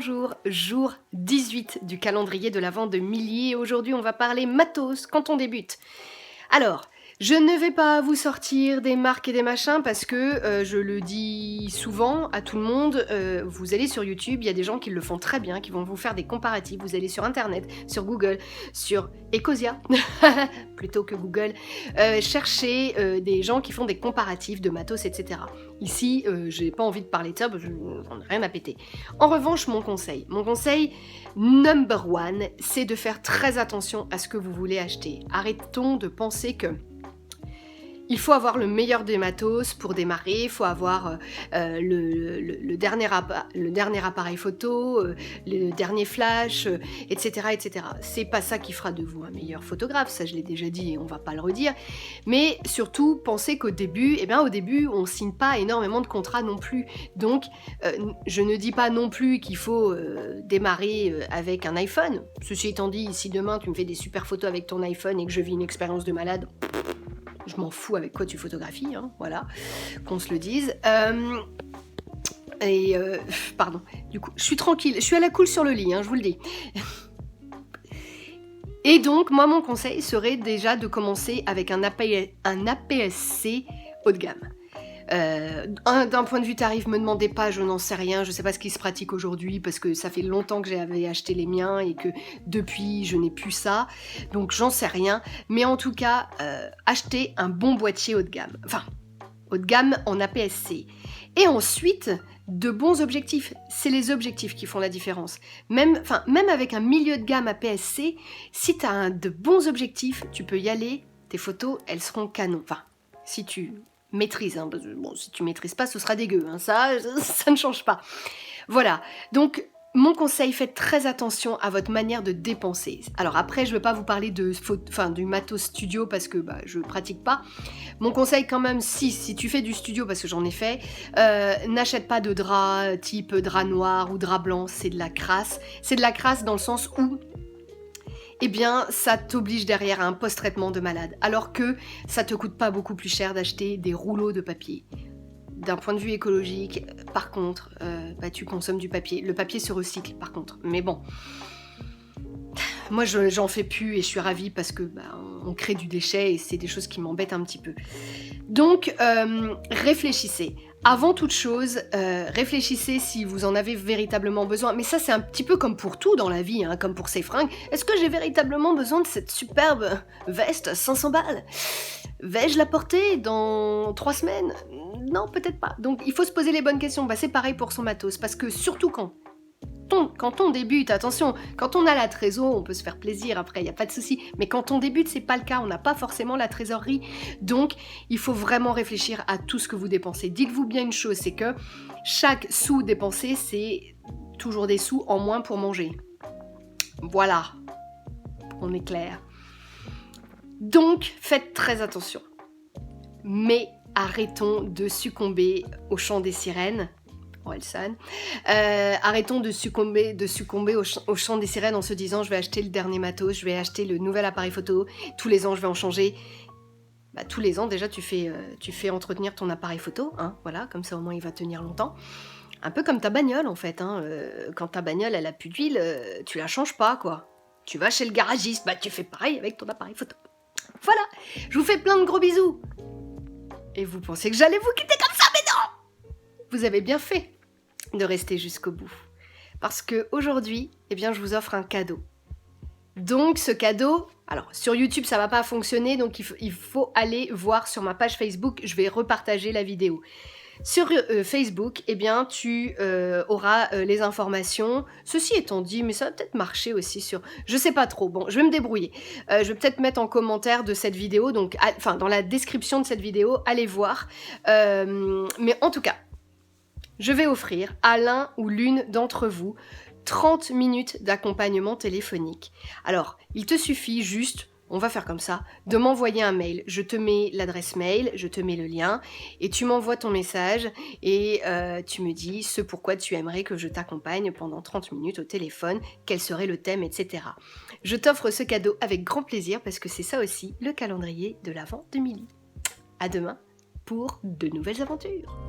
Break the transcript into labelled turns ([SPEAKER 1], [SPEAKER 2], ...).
[SPEAKER 1] bonjour, jour 18 du calendrier de l'Avent de Milly et aujourd'hui on va parler matos quand on débute. Alors, je ne vais pas vous sortir des marques et des machins parce que je le dis souvent à tout le monde, vous allez sur YouTube, il y a des gens qui le font très bien, qui vont vous faire des comparatifs, vous allez sur internet, sur Google, sur Ecosia, plutôt que Google, chercher des gens qui font des comparatifs de matos, etc. Ici, j'ai pas envie de parler de ça, parce que j'en ai rien à péter. En revanche, mon conseil number one, c'est de faire très attention à ce que vous voulez acheter. Arrêtons de penser que il faut avoir le meilleur des matos pour démarrer, il faut avoir le dernier appareil photo, le dernier flash, etc., etc. C'est pas ça qui fera de vous un meilleur photographe, ça je l'ai déjà dit et on va pas le redire. Mais surtout, pensez qu'au début, on signe pas énormément de contrats non plus. Donc, je ne dis pas non plus qu'il faut démarrer avec un iPhone. Ceci étant dit, si demain tu me fais des super photos avec ton iPhone et que je vis une expérience de malade, je m'en fous avec quoi tu photographies, hein, voilà, qu'on se le dise. Pardon, du coup, je suis tranquille, je suis à la cool sur le lit, hein, je vous le dis. Et donc, moi, mon conseil serait déjà de commencer avec un APS-C haut de gamme. D'un point de vue tarif, me demandez pas, je n'en sais rien, je sais pas ce qui se pratique aujourd'hui parce que ça fait longtemps que j'avais acheté les miens et que depuis je n'ai plus ça, donc j'en sais rien, mais en tout cas, achetez un bon boîtier haut de gamme, enfin, haut de gamme en APS-C. Et ensuite, de bons objectifs, c'est les objectifs qui font la différence. Même avec un milieu de gamme APS-C, si tu as de bons objectifs, tu peux y aller, tes photos, elles seront canon. Enfin, si tu maîtrises, hein, parce que, bon, si tu maîtrises pas, ce sera dégueu, hein, ça ne change pas. Voilà, donc mon conseil, faites très attention à votre manière de dépenser. Alors après, je ne veux pas vous parler du matos studio parce que je pratique pas. Mon conseil quand même, si tu fais du studio, parce que j'en ai fait, n'achète pas de drap type drap noir ou drap blanc, c'est de la crasse. C'est de la crasse dans le sens où eh bien, ça t'oblige derrière à un post-traitement de malade, alors que ça te coûte pas beaucoup plus cher d'acheter des rouleaux de papier. D'un point de vue écologique, par contre, tu consommes du papier. Le papier se recycle, par contre. Mais bon, moi, j'en fais plus et je suis ravie parce que on crée du déchet et c'est des choses qui m'embêtent un petit peu. Donc, réfléchissez. Avant toute chose, réfléchissez si vous en avez véritablement besoin. Mais ça, c'est un petit peu comme pour tout dans la vie, hein, comme pour ces fringues. Est-ce que j'ai véritablement besoin de cette superbe veste à 500 balles ? Vais-je la porter dans 3 semaines ? Non, peut-être pas. Donc, il faut se poser les bonnes questions. C'est pareil pour son matos. Parce que surtout quand on débute, attention, quand on a la trésor, on peut se faire plaisir après, il n'y a pas de souci. Mais quand on débute, c'est pas le cas, on n'a pas forcément la trésorerie. Donc, il faut vraiment réfléchir à tout ce que vous dépensez. Dites-vous bien une chose, c'est que chaque sou dépensé, c'est toujours des sous en moins pour manger. Voilà, on est clair. Donc, faites très attention. Mais arrêtons de succomber au chant des sirènes. Orelsan. Arrêtons de succomber au chant des sirènes en se disant je vais acheter le dernier matos, je vais acheter le nouvel appareil photo, tous les ans je vais en changer. Tous les ans déjà tu fais entretenir ton appareil photo, hein, voilà, comme ça au moins il va tenir longtemps. Un peu comme ta bagnole en fait, hein, quand ta bagnole elle a plus d'huile, tu la changes pas quoi. Tu vas chez le garagiste, tu fais pareil avec ton appareil photo. Voilà, je vous fais plein de gros bisous. Et vous pensez que j'allais vous quitter comme ça, mais non! Vous avez bien fait de rester jusqu'au bout. Parce que aujourd'hui, je vous offre un cadeau. Donc ce cadeau, alors sur YouTube ça va pas fonctionner, donc il faut aller voir sur ma page Facebook, je vais repartager la vidéo. Sur Facebook, tu auras les informations. Ceci étant dit, mais ça va peut-être marcher aussi sur... Je sais pas trop, bon, je vais me débrouiller. Je vais peut-être mettre en commentaire de cette vidéo, donc, dans la description de cette vidéo, allez voir. Mais en tout cas, je vais offrir à l'un ou l'une d'entre vous 30 minutes d'accompagnement téléphonique. Alors, il te suffit juste, on va faire comme ça, de m'envoyer un mail. Je te mets l'adresse mail, je te mets le lien, et tu m'envoies ton message, et tu me dis ce pourquoi tu aimerais que je t'accompagne pendant 30 minutes au téléphone, quel serait le thème, etc. Je t'offre ce cadeau avec grand plaisir, parce que c'est ça aussi, le calendrier de l'Avent de Milly. À demain pour de nouvelles aventures.